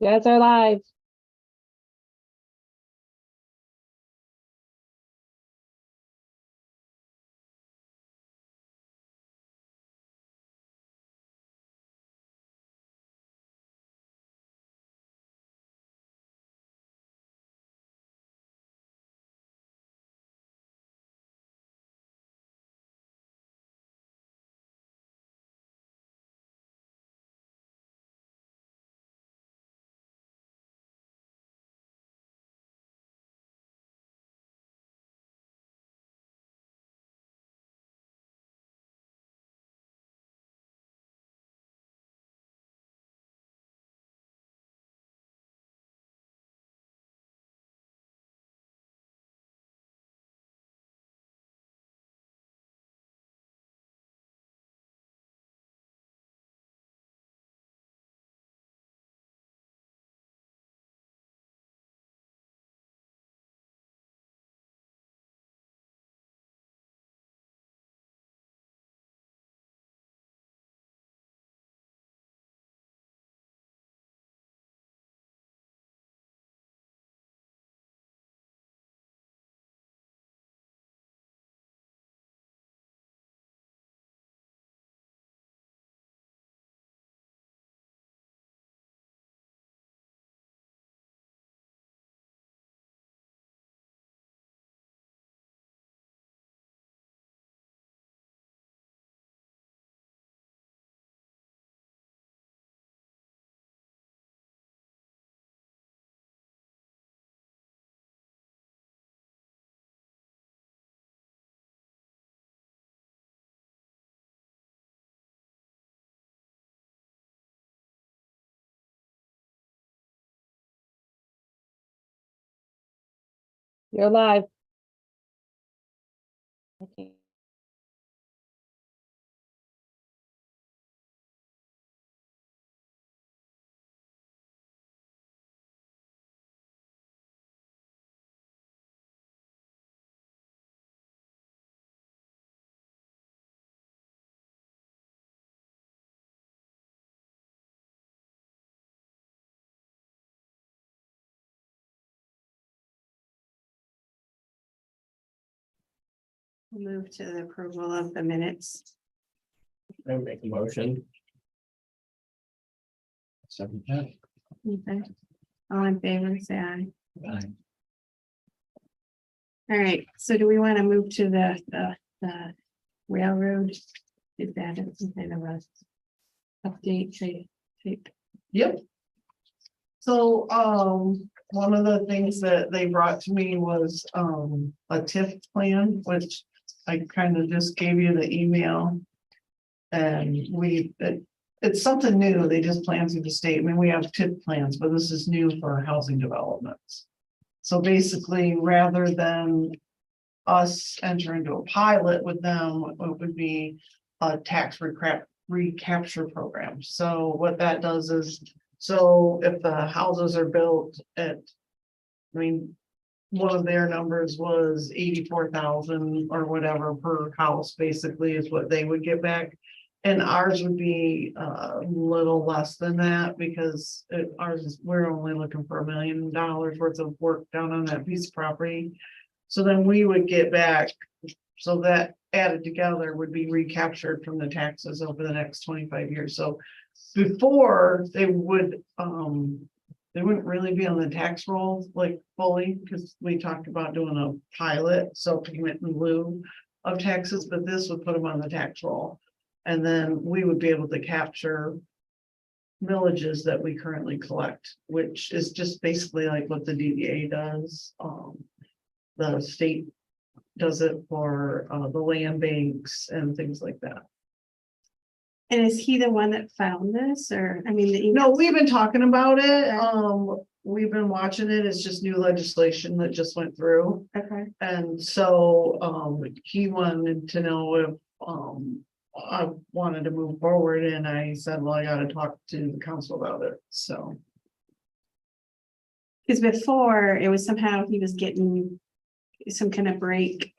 guys are live. You're live. Okay. Move to the approval of the minutes. I make a motion. Second that. Okay. All in favor, say aye. Aye. All right, so do we want to move to the railroad? Is that some kind of a update type? Yep. So, one of the things that they brought to me was, a TIF plan, which I kind of just gave you the email. And it's something new. They just plan through the state. I mean, we have TIF plans, but this is new for housing developments. So basically, rather than us enter into a pilot with them, it would be a tax recapture program. So what that does is, so if the houses are built at, I mean, one of their numbers was 84,000 or whatever per house, basically is what they would get back. And ours would be a little less than that because we're only looking for $1 million worth of work done on that piece of property. So then we would get back, so that added together would be recaptured from the taxes over the next 25 years. So before they wouldn't really be on the tax roll like fully, because we talked about doing a pilot, so payment in lieu of taxes, but this would put them on the tax roll. And then we would be able to capture villages that we currently collect, which is just basically like what the DDA does. The state does it for the land banks and things like that. And is he the one that found this, or, I mean, the email? No, we've been talking about it. We've been watching it. It's just new legislation that just went through. Okay, And so, he wanted to know if, I wanted to move forward, and I said, well, I gotta talk to the council about it, so. because before it was somehow he was getting some kind of break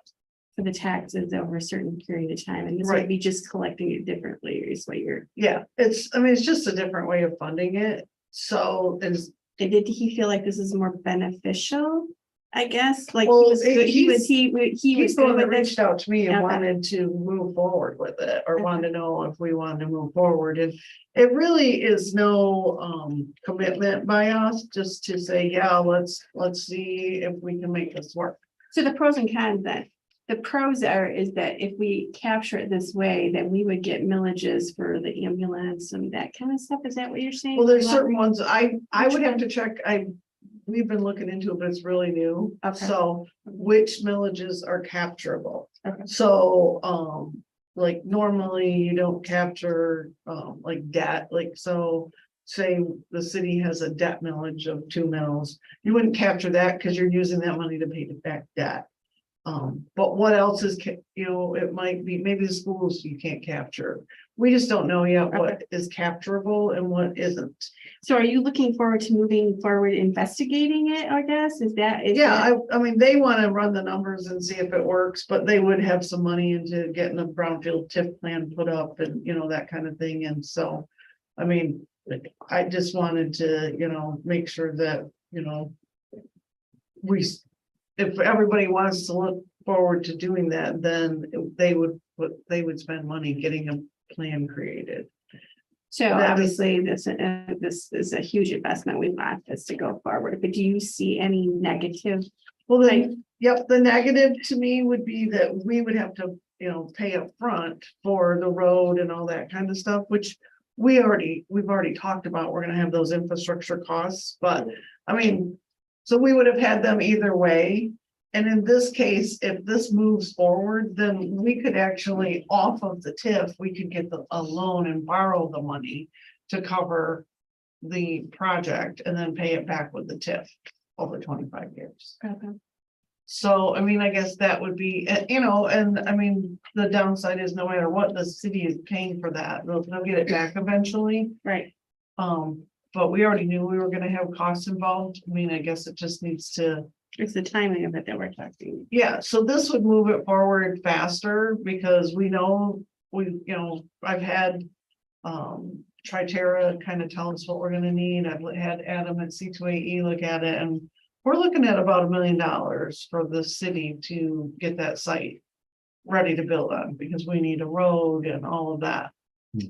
for the taxes over a certain period of time, and this Right. would be just collecting it differently, is what you're. Yeah, it's just a different way of funding it. So is, And did he feel like this is more beneficial? I guess, like, he Well, was good, he was he's the one good that with reached it. out to me and Okay. wanted to move forward with it, or Okay. wanted to know if we wanted to move forward, and it really is no commitment by us, just to say, yeah, let's see if we can make this work. So the pros and cons then, the pros is that if we capture it this way, that we would get millages for the ambulance and that kind of stuff. Is that what you're saying? Well, there's certain ones, I Which would have one? to check, we've been looking into it, but it's really new. Okay. So which millages are capturable? Okay. So, like normally you don't capture, like debt, like, so say the city has a debt millage of 2 mils, you wouldn't capture that because you're using that money to pay back debt. But what else is, it might be, maybe the schools you can't capture. We just don't know yet what is capturable and what isn't. So are you looking forward to moving forward, investigating it, I guess? Yeah, I mean, they want to run the numbers and see if it works, but they would have some money into getting a brownfield TIF plan put up and, that kind of thing. And so, I mean, I just wanted to, make sure that, if everybody wants to look forward to doing that, then they would spend money getting a plan created. So That- obviously, this is a huge investment. We want this to go forward, but do you see any negative? Well, then, yep, the negative to me would be that we would have to, pay up front for the road and all that kind of stuff, which we've already talked about. We're gonna have those infrastructure costs, but I mean, so we would have had them either way. And in this case, if this moves forward, then we could actually, off of the TIF, we could get a loan and borrow the money to cover the project and then pay it back with the TIF over 25 years. Okay. So, I mean, I guess that would be, and I mean, the downside is no matter what, the city is paying for that. They'll get it back eventually. Right. But we already knew we were gonna have costs involved. I mean, I guess it just needs to. It's the timing of it that we're talking. Yeah, so this would move it forward faster because we know, I've had. Triterra kind of tell us what we're gonna need. I've had Adam at C2AE look at it, and we're looking at about $1 million for the city to get that site ready to build on, because we need a road and all of that.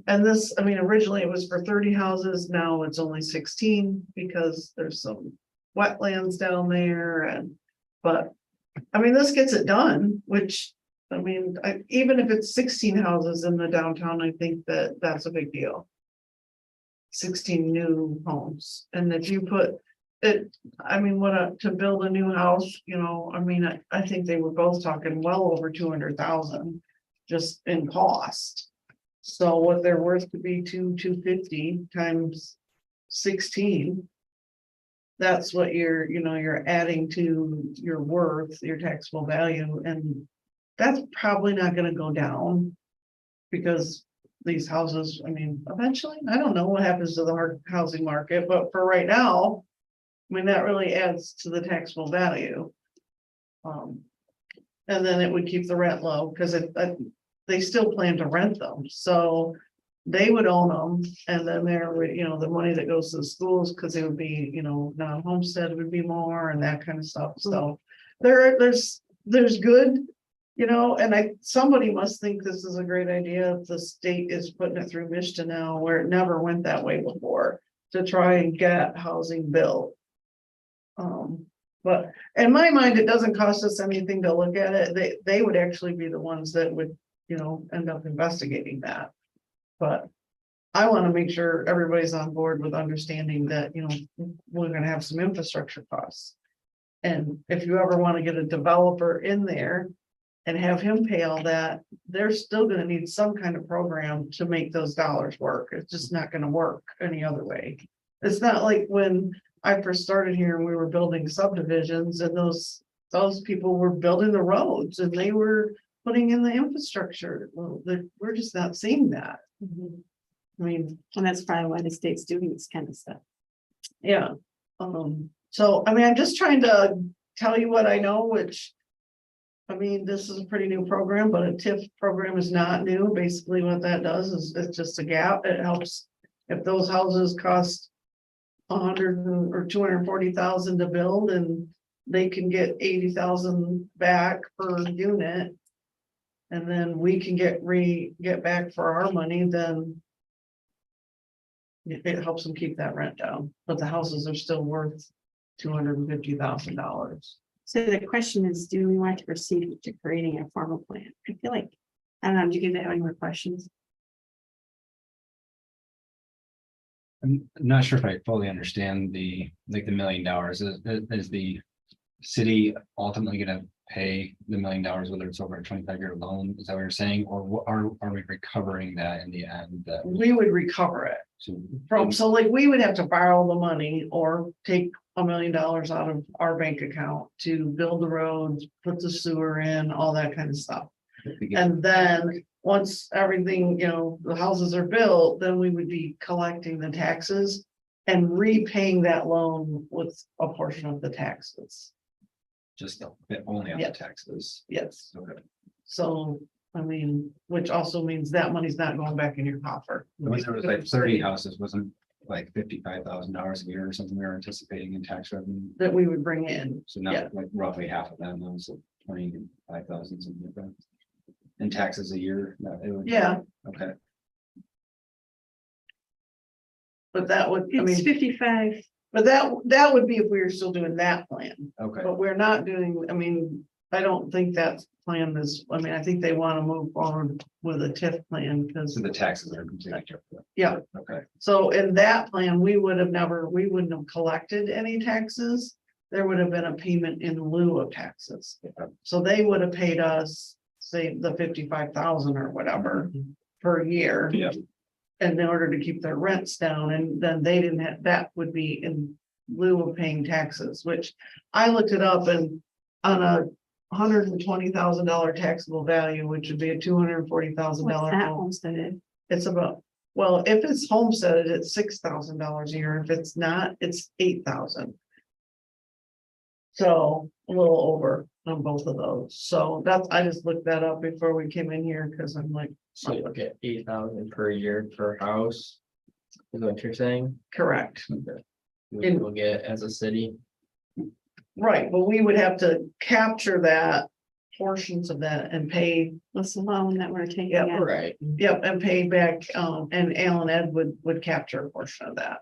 And this, I mean, originally it was for 30 houses, now it's only 16 because there's some wetlands down there but I mean, this gets it done, which, I mean, even if it's 16 houses in the downtown, I think that's a big deal. 16 new homes, and if you put it, I mean, to build a new house, I mean, I think they were both talking well over 200,000 just in cost. So what they're worth could be 250 times 16. That's what you're adding to your worth, your taxable value, and that's probably not gonna go down. Because these houses, I mean, eventually, I don't know what happens to the housing market, but for right now, I mean, that really adds to the taxable value. And then it would keep the rent low, because they still plan to rent them, so they would own them, and then there would, the money that goes to the schools, because it would be, non-homestead would be more and that kind of stuff. So there's good, and somebody must think this is a great idea if the state is putting it through Michigan now, where it never went that way before, to try and get housing built. But in my mind, it doesn't cost us anything to look at it. They would actually be the ones that would, end up investigating that. But I want to make sure everybody's on board with understanding that, we're gonna have some infrastructure costs. And if you ever want to get a developer in there and have him pay all that, they're still gonna need some kind of program to make those dollars work. It's just not gonna work any other way. It's not like when I first started here and we were building subdivisions, and those people were building the roads and they were putting in the infrastructure. Well, we're just not seeing that. I mean, And that's probably why the state's doing this kind of stuff. yeah. So, I mean, I'm just trying to tell you what I know, which, I mean, this is a pretty new program, but a TIF program is not new. Basically what that does is it's just a gap. It helps if those houses cost or 240,000 to build and they can get 80,000 back per unit. And then we can get back for our money, then it helps them keep that rent down, but the houses are still worth $250,000. So the question is, do we want to proceed to creating a formal plan? I feel like, I don't know, do you guys have any more questions? I'm not sure if I fully understand the $1 million. Is the city ultimately gonna pay the $1 million, whether it's over a 25-year loan? Is that what you're saying? Or are we recovering that in the end? We would recover it So so like we would have to borrow the money or take $1 million out of our bank account to build the roads, put the sewer in, all that kind of stuff. And then once everything, the houses are built, then we would be collecting the taxes and repaying that loan with a portion of the taxes. just only on Yeah. the taxes. Yes. Okay. So, I mean, which also means that money's not going back in your coffer. When there was like 30 houses, wasn't like $55,000 a year or something we were anticipating in tax revenue. That we would bring in. So Yeah. not like roughly half of them, so 25,000 something like that. In taxes a year. No, it would- Yeah, Okay. but that would, I It's mean, 55. but that would be if we were still doing that plan. Okay. But we're not doing, I mean, I don't think that plan is, I mean, I think they want to move forward with a TIF plan because, So the taxes are completely different. yeah. Okay. So in that plan, we wouldn't have collected any taxes. There would have been a payment in lieu of taxes. So they would have paid us, say, the 55,000 or whatever per year. Yeah. In order to keep their rents down, and then they didn't have, that would be in lieu of paying taxes, which I looked it up and on a $120,000 taxable value, which would be a $240,000 What's that home. homesteaded? It's about, well, if it's homesteaded, it's $6,000 a year. If it's not, it's 8,000. So a little over on both of those. So that's, I just looked that up before we came in here because I'm like, So you look at 8,000 per year per house. Is what you're saying? correct. We will get as a city. Right, but we would have to capture that portions of that and pay, What's the loan that we're taking Yeah, out? Right. yep, and pay back, and Alan Ed would capture a portion of that.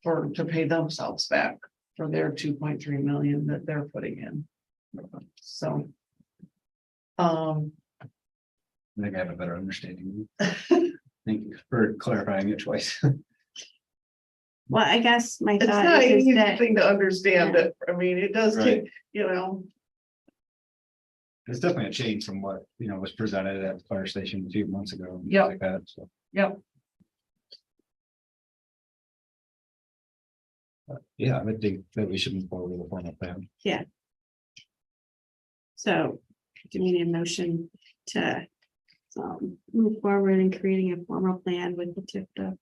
To pay themselves back for their 2.3 million that they're putting in. So. I think I have a better understanding. Thank you for clarifying it twice. Well, I guess my It's thought not an is easy that, thing to understand it. I mean, it does take, It's definitely a change from what, was presented at the fire station a few months ago. and things Yep. Like that, so. Yep. Yeah, I would think that we should move forward with a formal plan. so do we need a motion to move forward in creating a formal plan with the TIF stuff?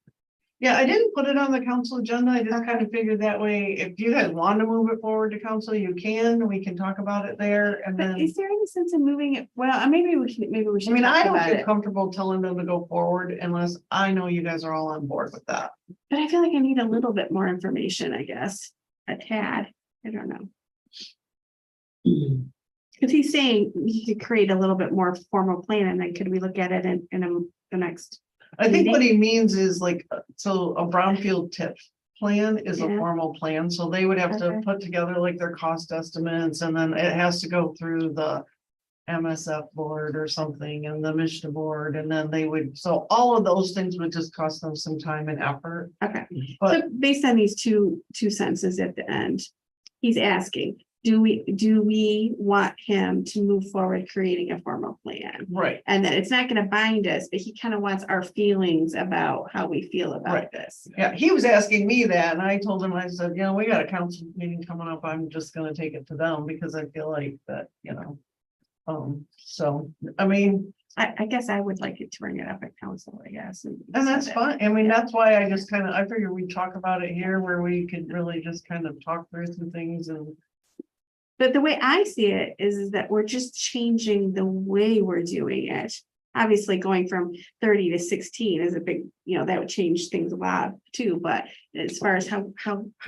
Yeah, I didn't put it on the council agenda. I just kind of figured that way, if you guys want to move it forward to council, you can, we can talk about it there and But then. is there any sense in moving it? Well, maybe we I should. mean, talk I don't about feel it. comfortable telling them to go forward unless I know you guys are all on board with that. But I feel like I need a little bit more information, I guess, a tad, I don't know. Because he's saying we could create a little bit more formal plan and then could we look at it in the next? I think what he means is like, so a brownfield TIF plan is a Yeah. formal plan, so they would have to Okay. put together like their cost estimates and then it has to go through the MSF board or something and the Michigan board, and then they would, so all of those things would just cost them some time and effort. Okay, But so based on these two sentences at the end, he's asking, do we want him to move forward creating a formal plan? right, And that it's not gonna bind us, but he kind of wants our feelings about how we feel about Right. this. yeah, he was asking me that and I told him, I said, we got a council meeting coming up. I'm just gonna take it to them because I feel like that, so, I mean, I guess I would like it to bring it up at council, I guess. and that's fine. I mean, that's why I just I figured we'd talk about it here where we could really just kind of talk through some things and. But the way I see it is that we're just changing the way we're doing it. obviously going from 30 to 16 is a big, that would change things a lot too, but as far as how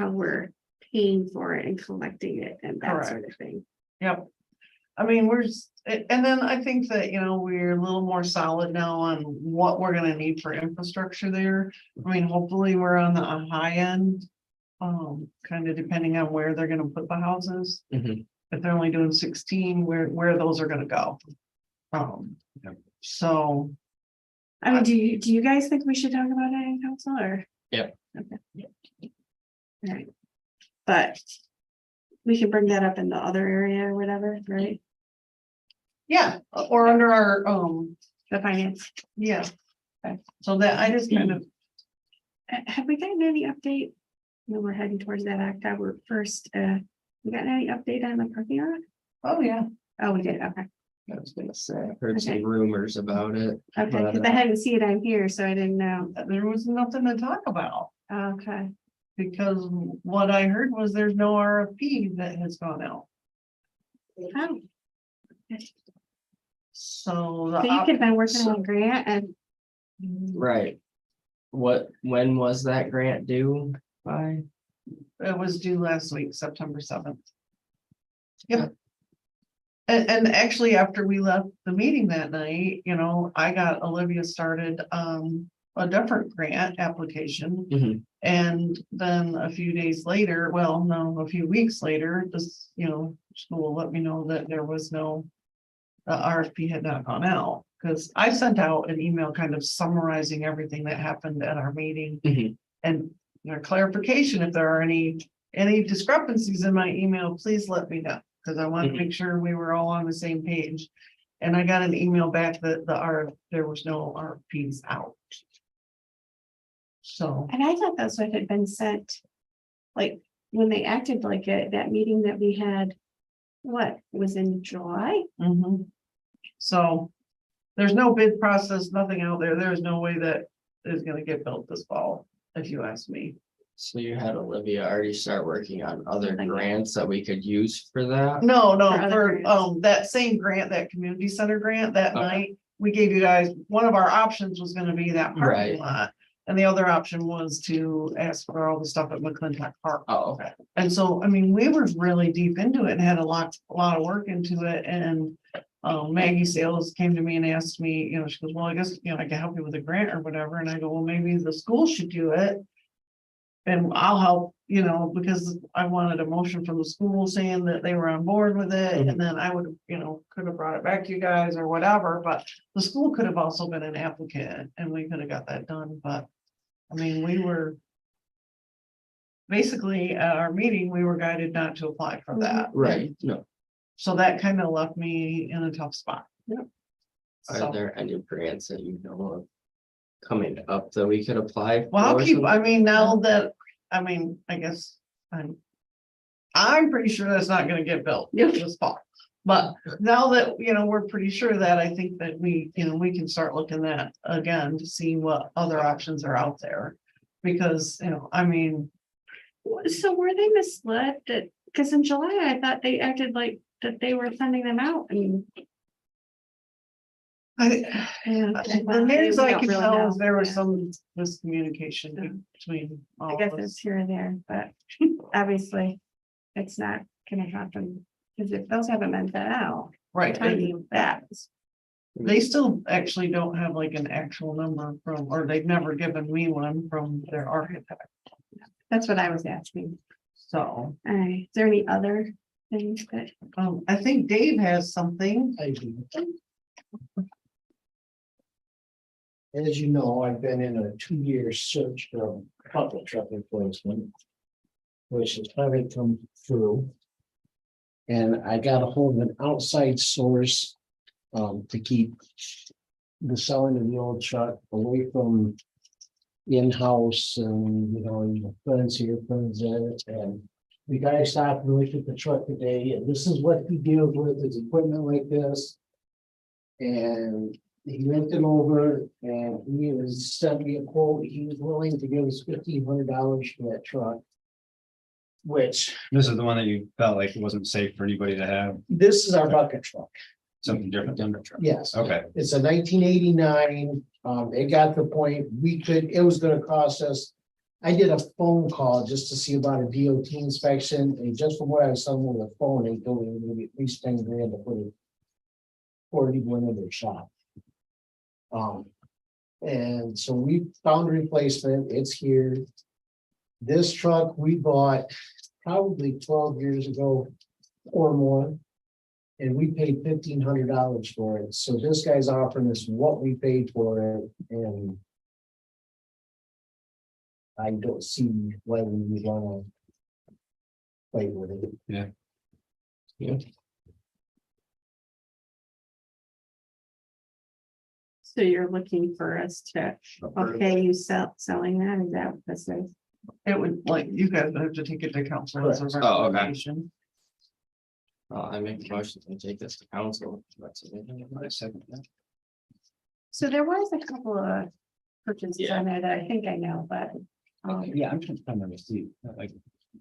we're paying for it and collecting it and that sort of thing. Yep. I mean, and then I think that, we're a little more solid now on what we're gonna need for infrastructure there. I mean, hopefully we're on the high end. Kind of depending on where they're gonna put the houses. Mhm. If they're only doing 16, where those are gonna go. Yep. So, I mean, do you guys think we should talk about it in council or? Yep. Okay. All right. But we can bring that up in the other area or whatever, right? yeah, or under our, The finance. yeah. So that I just kind of, Have we gotten any update? We're heading towards that October 1st. We got any update on the parking lot? oh, yeah. Oh, we did. Okay. I was gonna say, I heard Okay. some rumors about it. Okay, But, because I hadn't seen it on here, so I didn't know. There was nothing to talk about. Okay. Because what I heard was there's no RFP that has gone out. Oh, So. so you could have been working on a grant and Right. When was that grant due by? It was due last week, September 7th. Yep. And actually, after we left the meeting that night, I got Olivia started a different grant application. Mhm. And then a few days later, well, no, a few weeks later, this, school let me know that there was no. The RFP had not gone out, because I sent out an email kind of summarizing everything that happened at our meeting. Mhm. And clarification, if there are any discrepancies in my email, please let me know, because I want to make sure we were all on the same page. And I got an email back that there was no RFPs out. So, and I thought that's what had been sent. Like when they acted like it, that meeting that we had, what was in July? mhm. So there's no bid process, nothing out there. There's no way that is gonna get built this fall, if you ask me. So you had Olivia already start working on other Something. grants that we could use for that? No, For other for grants. that same grant, that community center grant that Okay. night, we gave you guys, one of our options was gonna be that parking Right. lot. And the other option was to ask for all the stuff at McClintock Park. Oh, okay. And so, I mean, we were really deep into it and had a lot of work into it, and. Maggie Sales came to me and asked me, she goes, well, I guess, I can help you with a grant or whatever, and I go, well, maybe the school should do it. And I'll help, because I wanted a motion from the school saying that they were on board with it, and then I would, could have brought it back to you guys or whatever, but. The school could have also been an applicant, and we could have got that done, but, I mean, we were. Basically, at our meeting, we were guided not to apply for that. Right, no. So that kind of left me in a tough spot. Yep. Are So, there any grants that you know of coming up that we could apply? well, I'll for keep, some- I mean, now that, I guess, I'm pretty sure that's not gonna get built this fall. But now that, we're pretty sure that, I think that we can start looking at again to see what other options are out there. Because, I mean, So were they misled that, because in July, I thought they acted like that they were sending them out and. the news I can tell is there was some miscommunication between I all guess of it's us. here and there, but obviously it's not gonna happen. Because if those haven't been sent out, Right, timing of that. they still actually don't have like an actual number from, or they've never given me one from their architect, That's what I was asking. so. Is there any other things that, I think Dave has something. I do. As you know, I've been in a 2-year search for a bucket truck replacement. Which has finally come through. And I got a hold of an outside source. To keep the selling of the old truck away from. In-house and, friends here, friends there, and. The guy stopped and looked at the truck today, and this is what he deals with, his equipment like this. And he looked it over and he was sent me a quote. He was willing to give us $1,500 for that truck. Which, This is the one that you felt like it wasn't safe for anybody to have. this is our bucket truck. Something different than the truck? Yes. Okay, It's a 1989, it got to the point, it was gonna cost us. I did a phone call just to see about a DOT inspection, and just from what I was telling over the phone, they told me it was gonna be at least 10 grand to put it. Or even in their shop. And so we found a replacement, it's here. This truck we bought probably 12 years ago or more. And we paid $1,500 for it, so this guy's offering us what we paid for it, and. I don't see why we would wanna. Play with it. Yeah. Yeah. So you're looking for us to, okay, you selling that, is that what this is? It would, like, you guys would have to take it to council as a Oh, okay. recommendation. I make a motion to take this to council. I second that. So there was a couple of purchases Yeah. on there that I think I know, but. Yeah, I'm trying to find my receipt, like,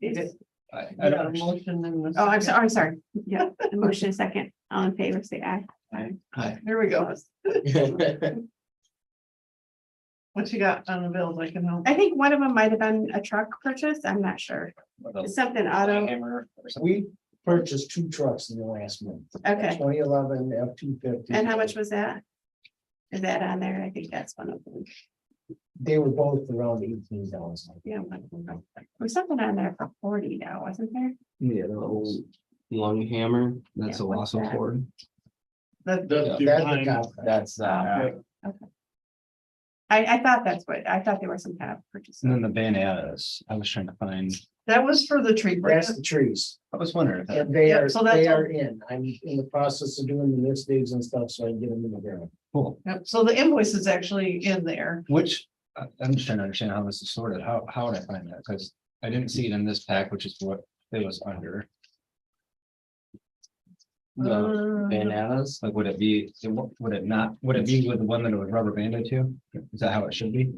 it's- I I got a don't. motion and a Oh, I'm second. sorry, yeah, the motion is second, all in favor, say aye. Hi. Here we go. What you got on the bills I can help? I think one of them might have been a truck purchase, I'm not sure, it's something auto, Hammer or something. We purchased 2 trucks in the last month. okay, 2011 F-250. and how much was that? Is that on there? I think that's one of them. They were both around $18,000. Yeah. There was something on there for 40 now, wasn't there? Yeah, the old lung hammer, that's Yeah, a what's Wasso that? Ford. That, That's the cop. That's I thought that's what, I thought there was some kind of purchase. And then the bananas, I was trying to find, that was for the tree. branch. That's the trees. I was wondering if that, And they Yeah, are, so that's they all- are in. I'm in the process of doing the mist digs and stuff, so I can get them in the ground. cool, Yep, so the invoice is actually in there. which, I'm just trying to understand how this is sorted, how would I find that, because I didn't see it in this pack, which is what it was under. the bananas. Like, would it be, would it not, would it be with the one that it was rubber banded to? Is that how it should be?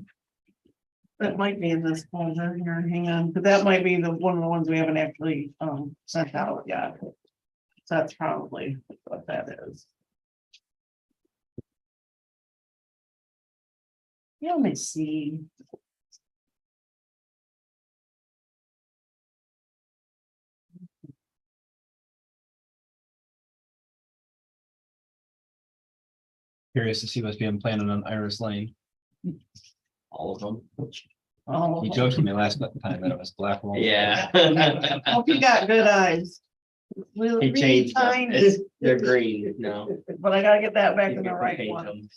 That might be in this folder here, hang on, but that might be the one of the ones we haven't actually sent out yet. So that's probably what that is. Yeah, let me see. Curious to see what's being planted on Iris Lane. All of them. Oh, He joked with me last time that it was black. wall. Yeah. hope you got good eyes. We'll He read changed them. kind, They're green now. but I gotta get that back You in the can right paint one. them.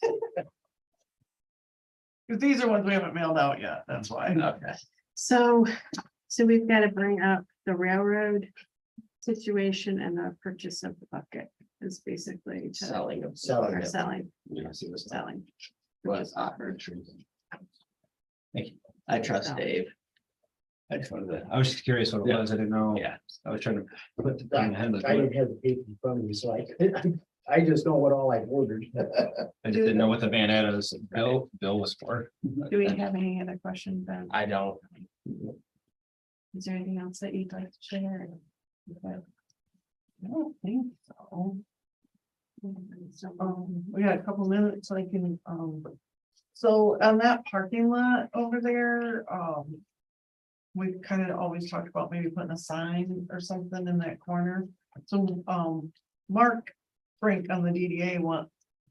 Cause these are ones we haven't mailed out yet, that's why. Okay. So we've got to bring up the railroad situation and the purchase of the bucket is basically. to- Selling them. Selling Or them. selling, Yeah, I see what's. selling. Was offered. I trust Dave. I just wanted to, I was just curious what it Yeah. was, I didn't know. Yeah. I was trying to put the thing in my head, like, I didn't have the paper in front of me, so I just know what all I ordered. I just didn't know what the bananas bill was for. Do we have any other questions? Ben? I don't. Is there anything else that you'd like to share? Okay. I don't think so. We got a couple minutes, I can, so on that parking lot over there, we've kind of always talked about maybe putting a sign or something in that corner. So, Mark Frank on the DDA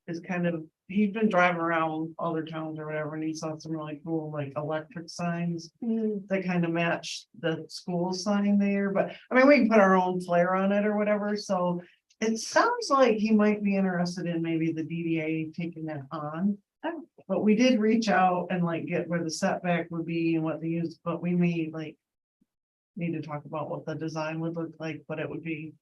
is kind of, he's been driving around other towns or whatever, and he saw some really cool, like, electric signs that kind of match the school sign there, but, I mean, we can put our own flair on it or whatever, so it sounds like he might be interested in maybe the DDA taking that on. But we did reach out and like get where the setback would be and what they use, but we may like. Need to talk about what the design would look like, but it would be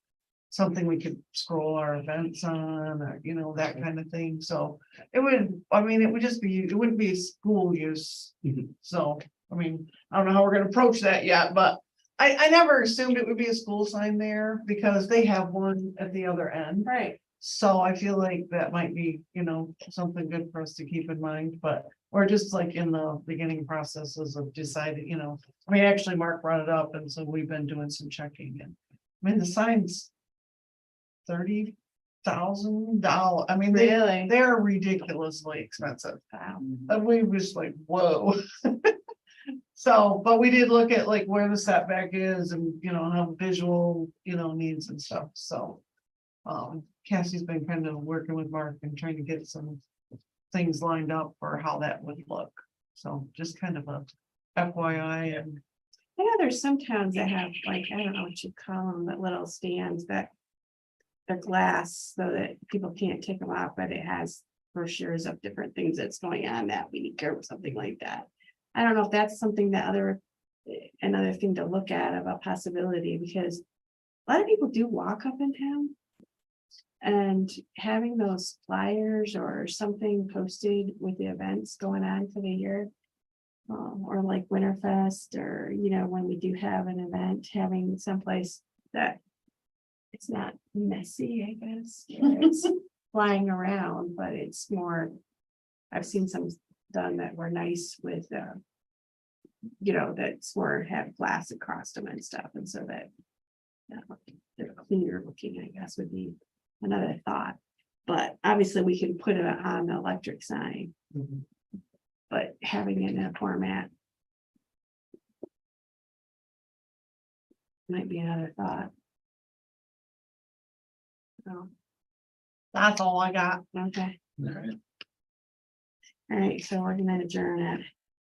something we could scroll our events on, or, you know, that kind of thing, so. It would, I mean, it would just be, it wouldn't be school use, so, I mean, I don't know how we're gonna approach that yet, but. I never assumed it would be a school sign there, because they have one at the other end. Right. So I feel like that might be, you know, something good for us to keep in mind, but we're just like in the beginning processes of deciding, you know. I mean, actually, Mark brought it up, and so we've been doing some checking, and I mean, the sign's 30 $1,000. I mean, Really? they're ridiculously expensive. Wow. And we was like, whoa. So, but we did look at like where the setback is and, you know, how visual, you know, needs and stuff, so. Cassie's been kind of working with Mark and trying to get some things lined up for how that would look. So just kind of a FYI and I know there's some towns that have like, I don't know what you call them, but little stands that. They're glass so that people can't take them off, but it has brochures of different things that's going on that week or something like that. I don't know if that's something that another thing to look at of a possibility, because a lot of people do walk up in town. And having those flyers or something posted with the events going on for the year. Or like Winterfest, or, you know, when we do have an event, having someplace that. It's not messy, I guess. It's flying around, but it's more. I've seen some done that were nice with, you know, that's more have glass across them and stuff, and so that. They're cleaner looking, I guess, would be another thought. But obviously, we can put it on the electric sign. But having it in a format. Might be another thought. So, that's all I got. okay, All right. all right, so we're gonna adjourn at